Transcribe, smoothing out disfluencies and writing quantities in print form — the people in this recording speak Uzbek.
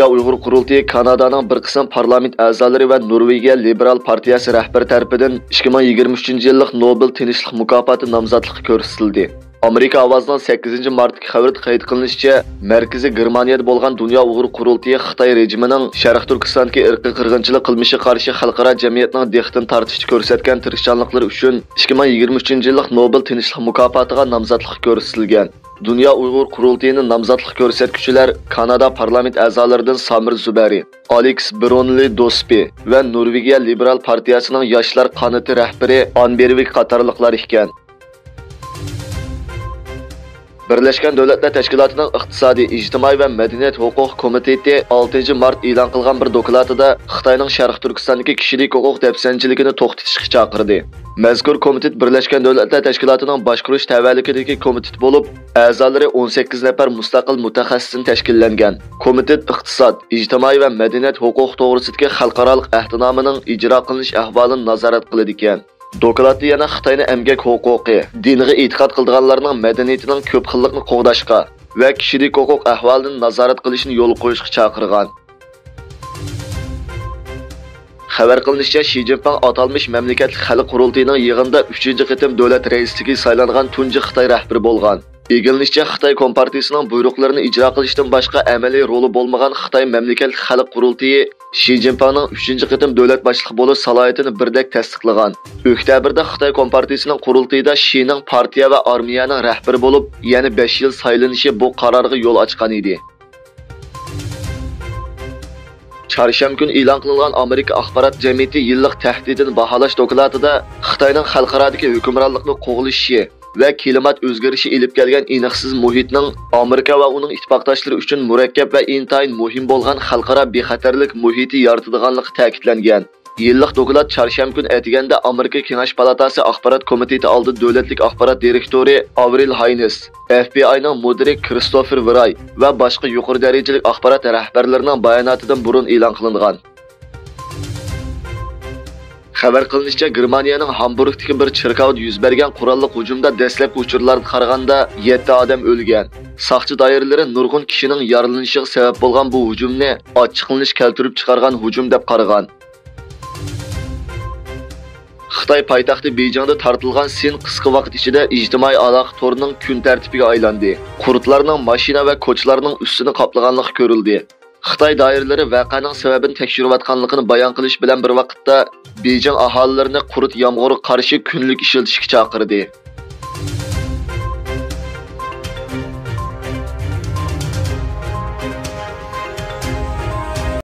Dünya Uyghur Qurultayı Kanada'nın bir qism parlament a'zolari va Norvegiya Liberal partiyasi rahbari tarafidan 2023 yillik Nobel tinchlik mukofoti nomzodligi ko'rsatildi. Amerika Ovozining 8 martdagi xabarda qayd qilinishicha, Markaziy Germaniyada bo'lgan Dünya Uyghur Qurultayı Xitoy rejimining Sharq Turkistondagi irqiy qirg'inchilik qilmishi qarshi xalqaro jamiyatning diqqatini tortishga ko'rsatgan tirishchanliklari uchun 2023 yillik Nobel tinchlik mukofotiga nomzodlik ko'rsatilgan. Dünya Uyghur Qurultayı'nın namzatlık ko'rsatuvchilar Kanada parlament a'zolaridan Samir Zubari, Alex Bronli Dospi va Norvegiya Liberal partiyasining yoshlar qanoti rahbari Anbervik qatorliqlar ekan. Birleşken Devletler Teşkilatı'nın İqtisadi, İctimai ve Medeniyet Hukuk Komiteti 6 Mart ilan qilgan bir dokladida Xitoyning Sharq Turkistondagi kishilik huquq dafsanchiligini to'xtatishga chaqirdi. Mazkur komitet Birleşken Devletler Teşkilatı'nın boshqarish tavallikidagi komitet bo'lib, a'zolari 18 nafar mustaqil mutaxassisdan tashkillangan. Komitet iqtisod, ijtimoiy va madaniyat huquq to'g'risidagi xalqaro ahdnomaning ijro qilinish ahvolini nazorat qiladi ekan. Dokladda yana Xitoyning emgak huquqi, dinga e'tiqod qilganlarning madaniyatining ko'p xillikni qo'g'dashga va kishilik huquq ahvolini nazorat qilishni yo'l qo'yishga chaqirgan. Xabar qilinishicha, Xi Jinping atalmış mamlakatlik xalq qurultayining yig'inida 3-qitim davlat raisligiga saylangan tunji Xitoy rahbari bo'lgan. Egilishicha, Xitoy Kompartiyasining buyruqlarini ijro qilishdan boshqa amaliy roli bo'lmagan Xitoy mamlakatlik xalq qurultayi Xi Jinpingning 3-qitim davlat boshlig'i bo'lish salohiyatini birdek tasdiqlagan. Oktabrda Xitoy Kompartiyasining qurultayida Xining partiya va armiyaning rahbari bo'lib, yana 5 yil saylanishi bu qarorga yo'l ochgan edi. Çarşamba günü e'lon qilingan Amerika axborot jamiyati yillik tahdidini baholash dokladida Xitoyning xalqarodagi hukmronlikni qo'g'lishi va klimat o'zgarishi elib kelgan aniqsiz muhitning Amerika va uning ittifoqdoshlari uchun murakkab va intayin muhim bo'lgan xalqaro bexatarlik muhiti yaratadiganligi ta'kidlangan. Yillik doklad çarşamba günü etiganda Amerika Kengash palatasi axborot komiteti oldi davlatlik axborot direktori Avril Haines, FBI'ning mudiri Christopher Wray va boshqa yuqori darajali axborot rahbarlarining bayonotidan burun e'lon qilingan. Xabar qilinishicha, Germaniyaning Hamburgdagi bir cherkovda yuz bergan qurolli hujumda dastlabki uchurlarga qaraganda 7 odam o'lgan. Saqchi doiralari nurg'un kishining yaralanishiga sabab bo'lgan bu hujumni ochiqlanish keltirib chiqargan hujum deb qaragan. Xitoy poytaxti Beyjingda tartilgan Sin qisqa vaqt ichida ijtimoiy aloqa torining kun tartibiga aylandi. Qurtlarning mashina va ko'chlarning ustini qoplaganligi ko'rildi. Xitoy doiralari voqeaning sababini tekshirayotganligini bayon qilish bilan bir vaqtda Beyjing aholilarini qurut yomg'iri qarshi kunlik ishlatishga chaqirdi.